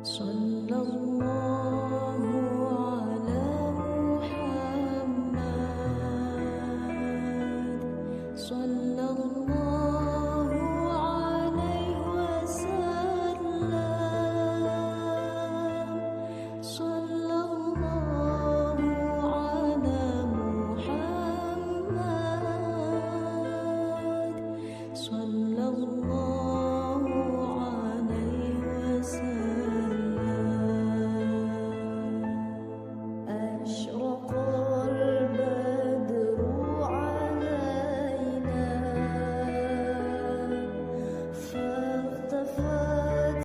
صلى الله على محمد صلى الله عليه وسلم صلى الله على محمد صلى الله عليه وسلم أشرق البدر علينا فارتفعت.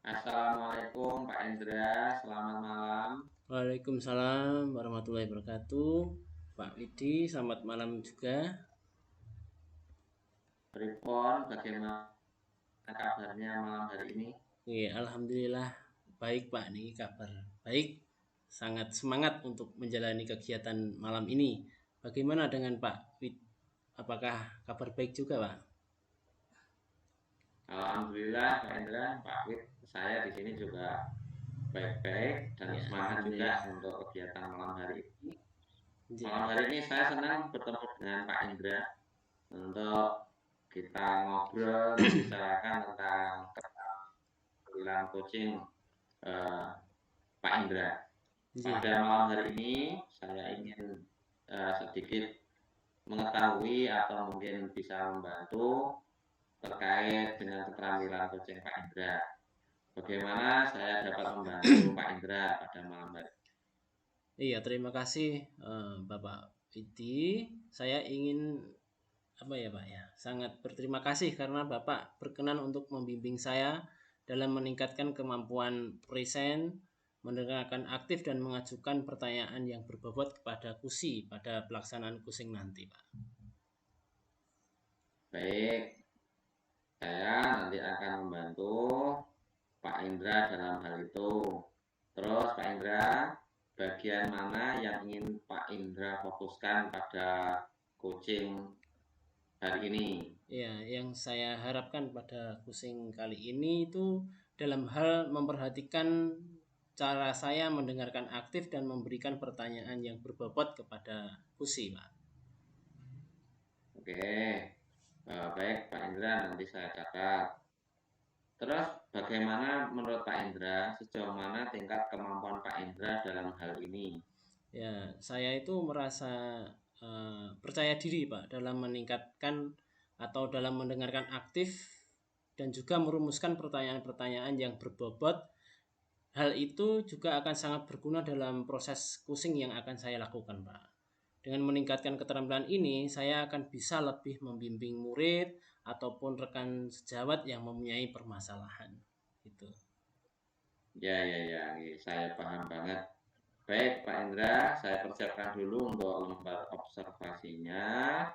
Assalamualaikum Pak Indra, selamat malam. Waalaikumsalam warahmatullahi wabarakatuh. Pak Widi, selamat malam juga. Pripun, bagaimana kabarnya malam hari ini? Iya, alhamdulillah baik Pak, nih kabar baik. Sangat semangat untuk menjalani kegiatan malam ini. Bagaimana dengan Pak Wid? Apakah kabar baik juga, Pak? Alhamdulillah Pak Indra, Pak Wid, saya di sini juga baik-baik dan Ya, semangat juga alhamdulillah. untuk kegiatan malam hari ini. Iya. Malam hari ini saya senang bertemu dengan Pak Indra untuk kita ngobrol membicarakan tentang keterampilan coaching Pak Indra. Iya. Pada malam hari ini saya ingin sedikit mengetahui atau mungkin bisa membantu terkait dengan keterampilan coaching Pak Indra. Bagaimana saya dapat membantu Pak Indra pada malam hari ini? Iya, terima kasih Bapak Widi. Saya ingin Pak ya, sangat berterima kasih karena Bapak berkenan untuk membimbing saya dalam meningkatkan kemampuan present, mendengarkan aktif dan mengajukan pertanyaan yang berbobot kepada KUSI pada pelaksanaan kusing nanti, Pak. Baik, saya nanti akan membantu Pak Indra dalam hal itu. Terus Pak Indra, bagian mana yang ingin Pak Indra fokuskan pada coaching hari ini? Ya, yang saya harapkan pada kusing kali ini itu dalam hal memperhatikan cara saya mendengarkan aktif dan memberikan pertanyaan yang berbobot kepada KUSI, Pak. Oke, baik Pak Indra, nanti saya catat. Terus bagaimana menurut Pak Indra, sejauh mana tingkat kemampuan Pak Indra dalam hal ini? Ya, saya itu merasa percaya diri Pak dalam meningkatkan atau dalam mendengarkan aktif dan juga merumuskan pertanyaan-pertanyaan yang berbobot. Hal itu juga akan sangat berguna dalam proses kusing yang akan saya lakukan, Pak. Dengan meningkatkan keterampilan ini, saya akan bisa lebih membimbing murid ataupun rekan sejawat yang mempunyai permasalahan. Gitu. Ya, saya paham banget. Baik Pak Indra, saya persiapkan dulu untuk lembar observasinya.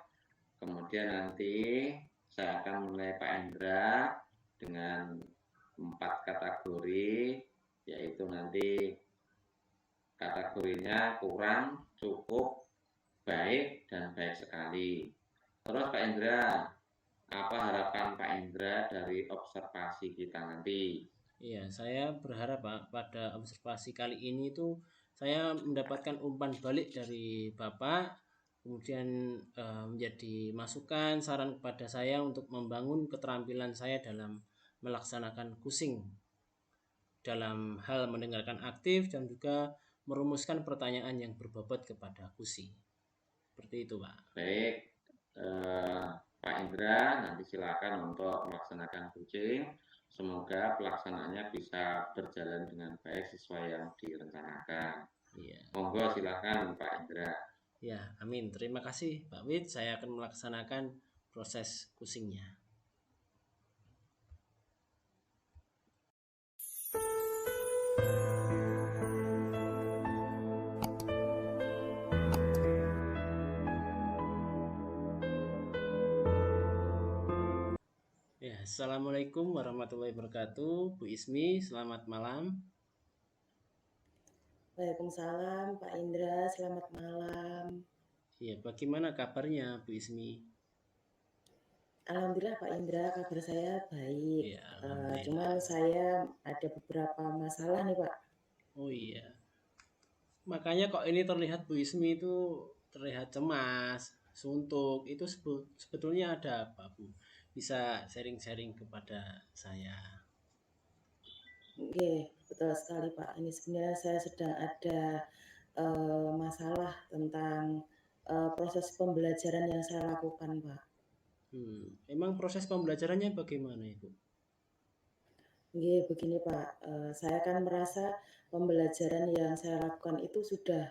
Kemudian nanti saya akan menilai Pak Indra dengan 4 kategori, yaitu nanti kategorinya kurang, cukup, baik, dan baik sekali. Terus Pak Indra, apa harapan Pak Indra dari observasi kita nanti? Iya, saya berharap Pak pada observasi kali ini itu saya mendapatkan umpan balik dari Bapak, kemudian menjadi masukan, saran kepada saya untuk membangun keterampilan saya dalam melaksanakan kusing dalam hal mendengarkan aktif dan juga merumuskan pertanyaan yang berbobot kepada KUSI. Seperti itu, Pak. Baik, Pak Indra, nanti silakan untuk melaksanakan coaching. Semoga pelaksanaannya bisa berjalan dengan baik sesuai yang direncanakan. Iya. Monggo silakan Pak Indra. Ya, amin. Terima kasih Pak Wid. Saya akan melaksanakan proses kusingnya. Ya, Assalamualaikum warahmatullahi wabarakatuh. Bu Ismi, selamat malam. Waalaikumsalam Pak Indra, selamat malam. Ya, bagaimana kabarnya Bu Ismi? Alhamdulillah Pak Indra, kabar saya baik. Iya, Cuman alhamdulillah. saya ada beberapa masalah nih Pak. Oh iya. Makanya kok ini terlihat Bu Ismi itu terlihat cemas, suntuk. Itu sebetulnya ada apa, Bu? Bisa sharing-sharing kepada saya. Oke, betul sekali Pak. Ini sebenarnya saya sedang ada masalah tentang proses pembelajaran yang saya lakukan Pak. Emang proses pembelajarannya bagaimana, Ibu? Oke, begini Pak, saya kan merasa pembelajaran yang saya lakukan itu sudah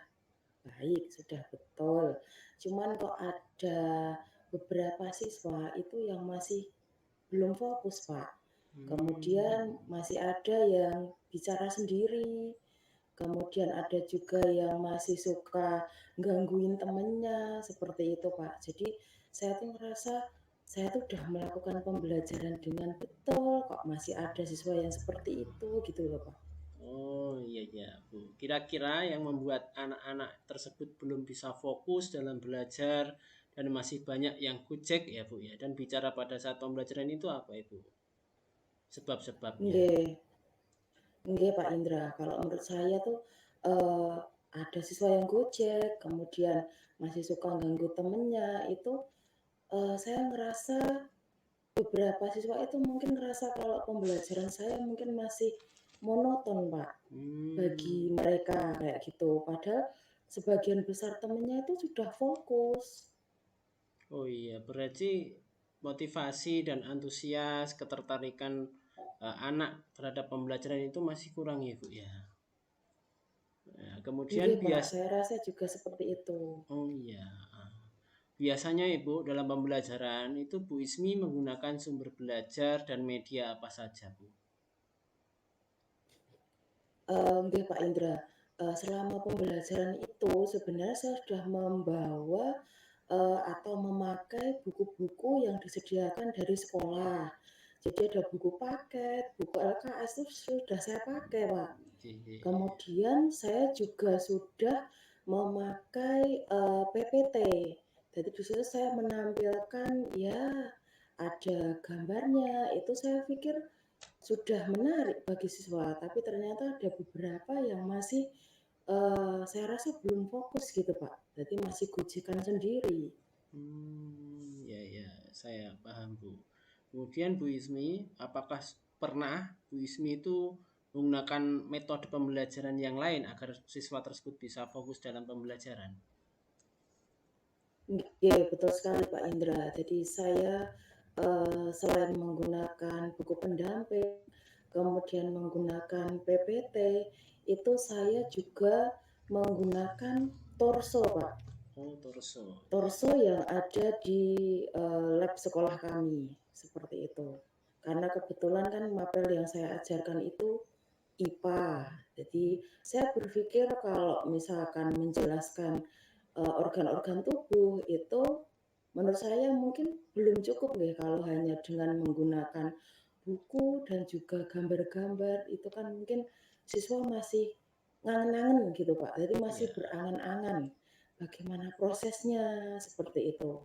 baik, sudah betul. Cuman kok ada beberapa siswa itu yang masih belum fokus, Pak. Kemudian masih ada yang bicara sendiri, kemudian ada juga yang masih suka gangguin temennya, seperti itu, Pak. Jadi saya tuh ngerasa saya tuh udah melakukan pembelajaran dengan betul, kok masih ada siswa yang seperti itu gitu loh, Pak. Oh iya ya Bu. Kira-kira yang membuat anak-anak tersebut belum bisa fokus dalam belajar dan masih banyak yang kucek ya Bu ya. Dan bicara pada saat pembelajaran itu apa itu? Sebab-sebabnya. Nggih. Nggih, Pak Indra, kalau menurut saya tuh, eee, ada siswa yang gojek, kemudian masih suka ganggu temennya, itu, saya ngerasa beberapa siswa itu mungkin ngerasa kalau pembelajaran saya mungkin masih monoton, Pak, bagi Hmm. mereka kayak gitu. Padahal sebagian besar temennya itu sudah fokus. Oh iya, berarti motivasi dan antusias, ketertarikan anak terhadap pembelajaran itu masih kurang ya Bu ya. Nah, kemudian Nggih, Pak, saya rasa juga seperti itu. oh iya. Biasanya Ibu dalam pembelajaran itu Bu Ismi menggunakan sumber belajar dan media apa saja Bu? Nggih, Pak Indra, selama pembelajaran itu sebenarnya saya sudah membawa, atau memakai buku-buku yang disediakan dari sekolah. Jadi ada buku paket, buku LKS itu sudah saya pakai, Pak. Kemudian saya juga sudah memakai, PPT. Jadi di situ saya menampilkan ya ada gambarnya, itu saya pikir sudah menarik bagi siswa, tapi ternyata ada beberapa yang masih, saya rasa belum fokus gitu, Pak. Jadi masih gojekan sendiri. Ya ya, saya paham Bu. Kemudian Bu Ismi, apakah pernah Bu Ismi itu menggunakan metode pembelajaran yang lain agar siswa tersebut bisa fokus dalam pembelajaran? Iya, betul sekali Pak Indra. Jadi saya, selain menggunakan buku pendamping, kemudian menggunakan PPT, itu saya juga menggunakan torso, Pak. Oh, torso. Torso yang ada di, lab sekolah kami, seperti itu. Karena kebetulan kan mapel yang saya ajarkan itu IPA. Jadi saya berpikir kalau misalkan menjelaskan, organ-organ tubuh itu menurut saya mungkin belum cukup nih kalau hanya dengan menggunakan buku dan juga gambar-gambar, itu kan mungkin siswa masih ngangen-ngangen gitu, Pak. Jadi masih Ya. berangan-angan bagaimana prosesnya, seperti itu.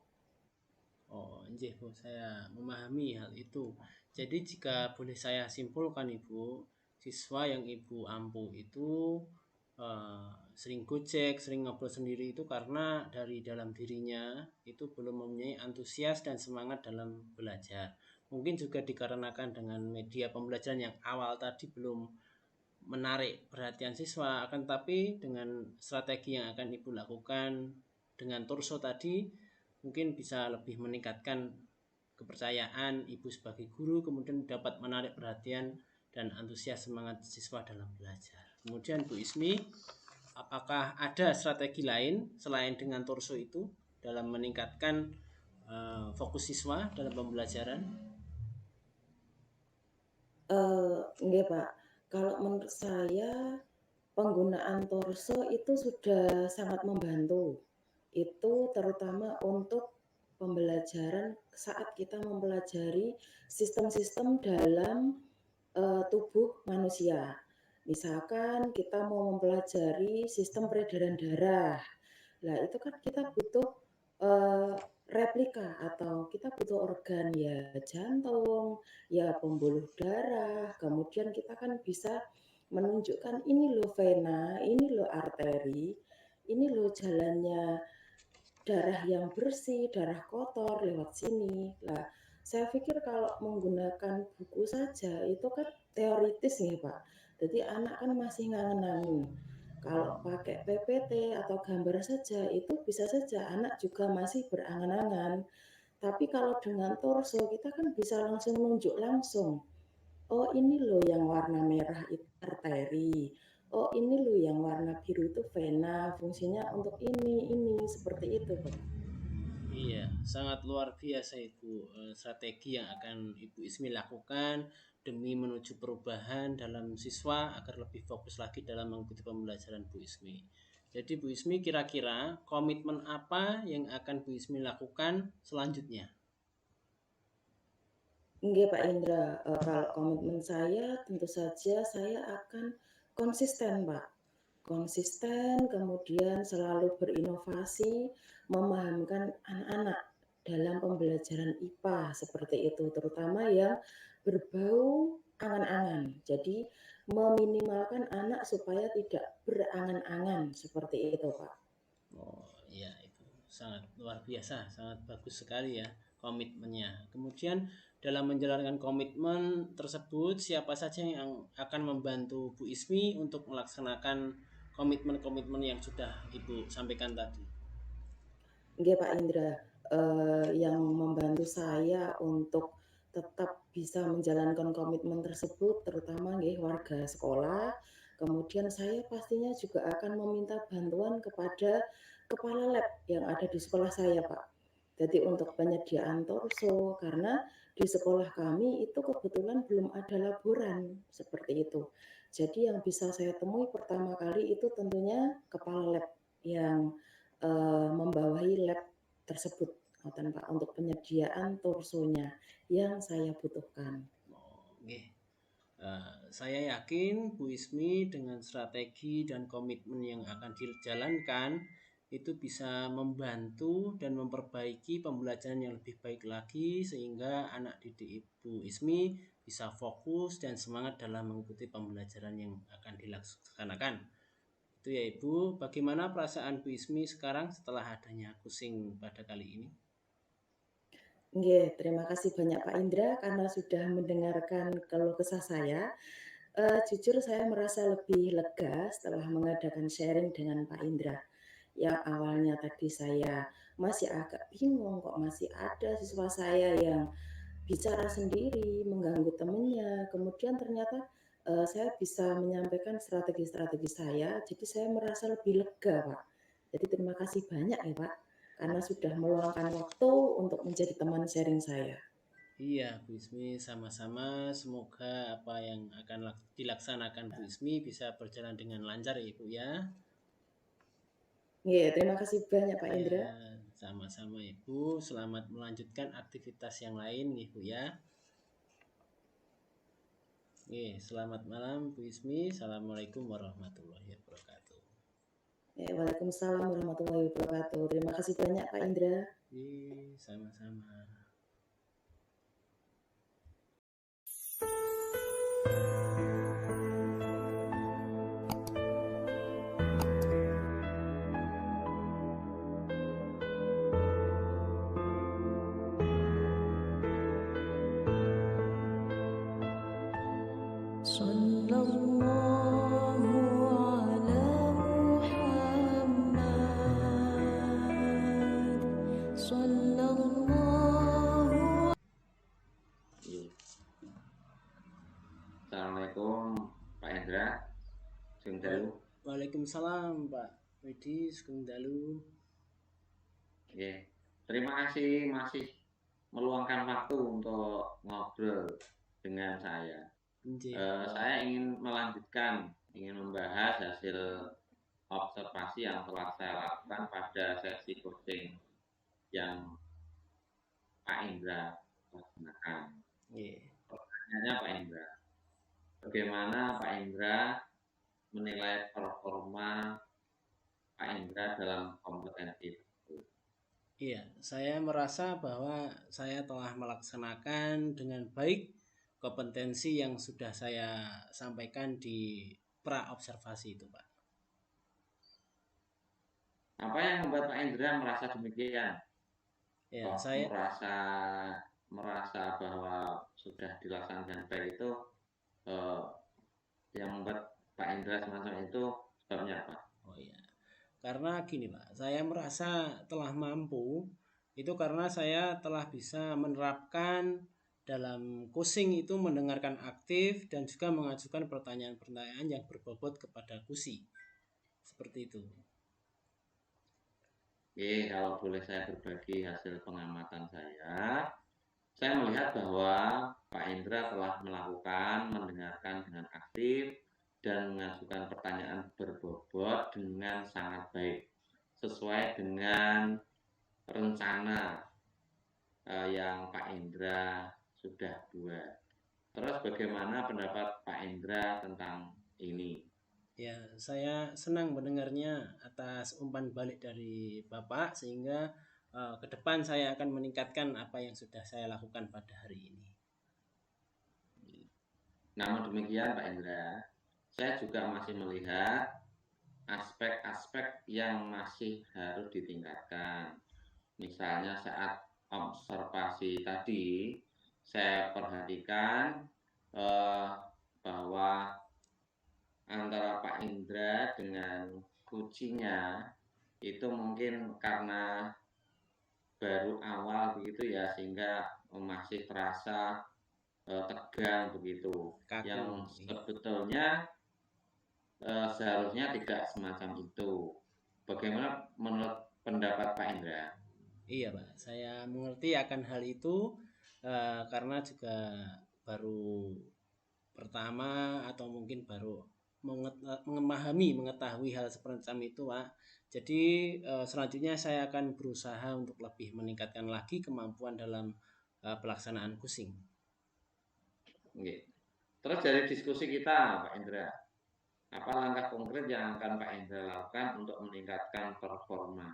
Oh, nggih Bu, saya memahami hal itu. Jadi jika boleh saya simpulkan Ibu, siswa yang Ibu ampu itu sering gojek, sering ngobrol sendiri itu karena dari dalam dirinya itu belum mempunyai antusias dan semangat dalam belajar. Mungkin juga dikarenakan dengan media pembelajaran yang awal tadi belum menarik perhatian siswa, akan tapi dengan strategi yang akan Ibu lakukan dengan torso tadi mungkin bisa lebih meningkatkan kepercayaan Ibu sebagai guru, kemudian dapat menarik perhatian dan antusias semangat siswa dalam belajar. Kemudian Bu Ismi, apakah ada strategi lain selain dengan torso itu dalam meningkatkan fokus siswa dalam pembelajaran? Nggih, Pak. Kalau menurut saya penggunaan torso itu sudah sangat membantu. Itu terutama untuk pembelajaran saat kita mempelajari sistem-sistem dalam, tubuh manusia. Misalkan kita mau mempelajari sistem peredaran darah. Nah, itu kan kita butuh, eee, replika atau kita butuh organ ya jantung, ya pembuluh darah, kemudian kita kan bisa menunjukkan ini loh vena, ini loh arteri, ini loh jalannya darah yang bersih, darah kotor lewat sini. Lah, saya pikir kalau menggunakan buku saja itu kan teoritis nih Pak. Jadi anak kan masih ngangen-ngangen. Kalau pakai PPT atau gambar saja itu bisa saja anak juga masih berangan-angan. Tapi kalau dengan torso kita kan bisa langsung nunjuk langsung. Oh ini loh yang warna merah itu arteri. Oh ini loh yang warna biru itu vena. Fungsinya untuk ini seperti itu Pak. Iya, sangat luar biasa itu strategi yang akan Ibu Ismi lakukan demi menuju perubahan dalam siswa agar lebih fokus lagi dalam mengikuti pembelajaran Bu Ismi. Jadi Bu Ismi kira-kira komitmen apa yang akan Bu Ismi lakukan selanjutnya? Nggih Pak Indra, kalau komitmen saya tentu saja saya akan konsisten Pak. Konsisten kemudian selalu berinovasi, memahamkan anak-anak dalam pembelajaran IPA seperti itu, terutama yang berbau angan-angan. Jadi meminimalkan anak supaya tidak berangan-angan seperti itu Pak. Oh iya, itu sangat luar biasa, sangat bagus sekali ya komitmennya. Kemudian dalam menjalankan komitmen tersebut, siapa saja yang akan membantu Bu Ismi untuk melaksanakan komitmen-komitmen yang sudah Ibu sampaikan tadi? Nggih Pak Indra, yang membantu saya untuk tetap bisa menjalankan komitmen tersebut terutama nggih warga sekolah, kemudian saya pastinya juga akan meminta bantuan kepada kepala lab yang ada di sekolah saya Pak. Jadi untuk penyediaan torso, karena di sekolah kami itu kebetulan belum ada laboran, seperti itu. Jadi yang bisa saya temui pertama kali itu tentunya kepala lab yang membawahi lab tersebut ngoten Pak, untuk penyediaan torsonya yang saya butuhkan. Oh, nggih. Saya yakin Bu Ismi dengan strategi dan komitmen yang akan dijalankan itu bisa membantu dan memperbaiki pembelajaran yang lebih baik lagi sehingga anak didik Ibu Ismi bisa fokus dan semangat dalam mengikuti pembelajaran yang akan dilaksanakan. Itu ya Ibu, bagaimana perasaan Bu Ismi sekarang setelah adanya kusing pada kali ini? Nggih, terima kasih banyak Pak Indra karena sudah mendengarkan keluh kesah saya. Jujur saya merasa lebih lega setelah mengadakan sharing dengan Pak Indra. Yang awalnya tadi saya masih agak bingung kok masih ada siswa saya yang bicara sendiri, mengganggu temennya. Kemudian ternyata saya bisa menyampaikan strategi-strategi saya, jadi saya merasa lebih lega, Pak. Jadi terima kasih banyak ya, Pak, karena sudah meluangkan waktu untuk menjadi teman sharing saya. Iya, Bu Ismi sama-sama. Semoga apa yang akan dilaksanakan Bu Ismi bisa berjalan dengan lancar ya Ibu ya. Iya, terima kasih banyak Pak Ya, Indra. sama-sama Ibu. Selamat melanjutkan aktivitas yang lain Ibu ya. Oke, selamat malam Bu Ismi. Assalamualaikum warahmatullahi wabarakatuh. Waalaikumsalam warahmatullahi wabarakatuh. Terima kasih banyak Pak Indra. Sama-sama. Sallallahu ala Muhammad. Sallallahu. Iya. Assalamualaikum Pak Hendra. Sugeng dalu. Waalaikumsalam Pak Widi Sugeng Dalu. Oke. Terima kasih masih meluangkan waktu untuk ngobrol dengan saya. Saya ingin melanjutkan, ingin membahas hasil observasi yang telah saya lakukan pada sesi coaching yang Pak Indra laksanakan. Pertanyaannya Pak Indra, bagaimana Pak Indra menilai performa Pak Indra dalam kompetensi tersebut? Iya, saya merasa bahwa saya telah melaksanakan dengan baik kompetensi yang sudah saya sampaikan di pra observasi itu, Pak. Apa yang membuat Pak Indra merasa demikian? Ya, Kok saya merasa bahwa sudah dilaksanakan dengan baik itu eh, yang membuat Pak Indra semacam itu sebabnya apa? Oh iya. Karena gini, Pak, saya merasa telah mampu itu karena saya telah bisa menerapkan dalam kucing itu mendengarkan aktif dan juga mengajukan pertanyaan-pertanyaan yang berbobot kepada kusi. Seperti itu. Oke, kalau boleh saya berbagi hasil pengamatan saya melihat bahwa Pak Indra telah melakukan mendengarkan dengan aktif dan mengajukan pertanyaan berbobot dengan sangat baik, sesuai dengan rencana yang Pak Indra sudah buat. Terus bagaimana pendapat Pak Indra tentang ini? Ya, saya senang mendengarnya atas umpan balik dari Bapak sehingga ke depan saya akan meningkatkan apa yang sudah saya lakukan pada hari ini. Namun demikian Pak Indra, saya juga masih melihat aspek-aspek yang masih harus ditingkatkan. Misalnya saat observasi tadi, saya perhatikan eh, bahwa antara Pak Indra dengan kucinya itu mungkin karena baru awal begitu ya, sehingga masih terasa tegang begitu. Kaku. Yang sebetulnya seharusnya tidak semacam itu. Bagaimana menurut pendapat Pak Indra? Iya, Pak. Saya mengerti akan hal itu karena juga baru pertama atau mungkin baru mengetahui hal semacam itu, Pak. Jadi selanjutnya saya akan berusaha untuk lebih meningkatkan lagi kemampuan dalam pelaksanaan kucing. Oke. Terus dari diskusi kita, Pak Indra, apa langkah konkret yang akan Pak Indra lakukan untuk meningkatkan performa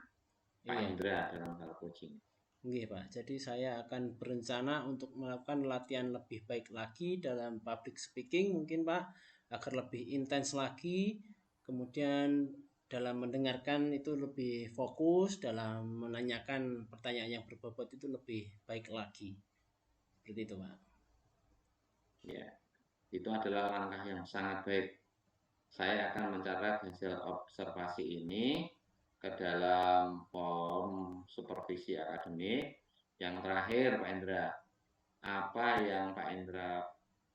Pak Iya. Indra dalam hal coaching? Oke, Pak. Jadi saya akan berencana untuk melakukan latihan lebih baik lagi dalam public speaking mungkin, Pak, agar lebih intens lagi. Kemudian dalam mendengarkan itu lebih fokus, dalam menanyakan pertanyaan yang berbobot itu lebih baik lagi. Seperti itu, Pak. Ya, itu adalah langkah yang sangat baik. Saya akan mencatat hasil observasi ini ke dalam form supervisi akademik. Yang terakhir, Pak Indra, apa yang Pak Indra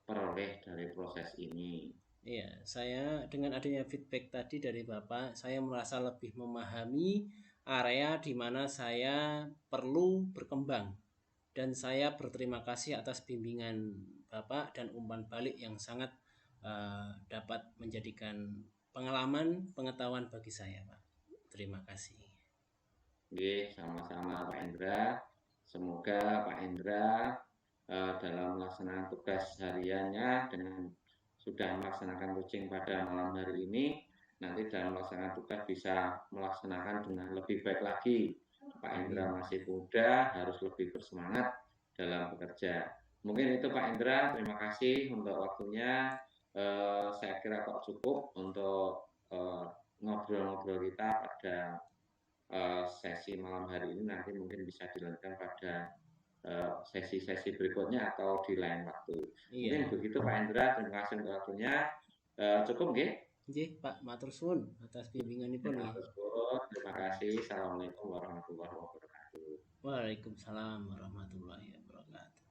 peroleh dari proses ini? Iya, saya dengan adanya feedback tadi dari Bapak, saya merasa lebih memahami area di mana saya perlu berkembang. Dan saya berterima kasih atas bimbingan Bapak dan umpan balik yang sangat dapat menjadikan pengalaman, pengetahuan bagi saya, Pak. Terima kasih. Oke, sama-sama Pak Indra. Semoga Pak Indra dalam melaksanakan tugas hariannya dengan sudah melaksanakan coaching pada malam hari ini, nanti dalam melaksanakan tugas bisa melaksanakan dengan lebih baik lagi. Pak Indra masih muda, harus lebih bersemangat dalam bekerja. Mungkin itu Pak Indra, terima kasih untuk waktunya. Saya kira kok cukup untuk ngobrol-ngobrol kita pada sesi malam hari ini. Nanti mungkin bisa dilanjutkan pada sesi-sesi berikutnya atau di lain waktu. Iya. Mungkin begitu Pak Indra, terima kasih untuk waktunya. Cukup nggih? Nggih, Pak, matur suwun atas bimbinganipun nggih. Terima kasih. Assalamualaikum warahmatullahi wabarakatuh. Waalaikumsalam warahmatullahi wabarakatuh.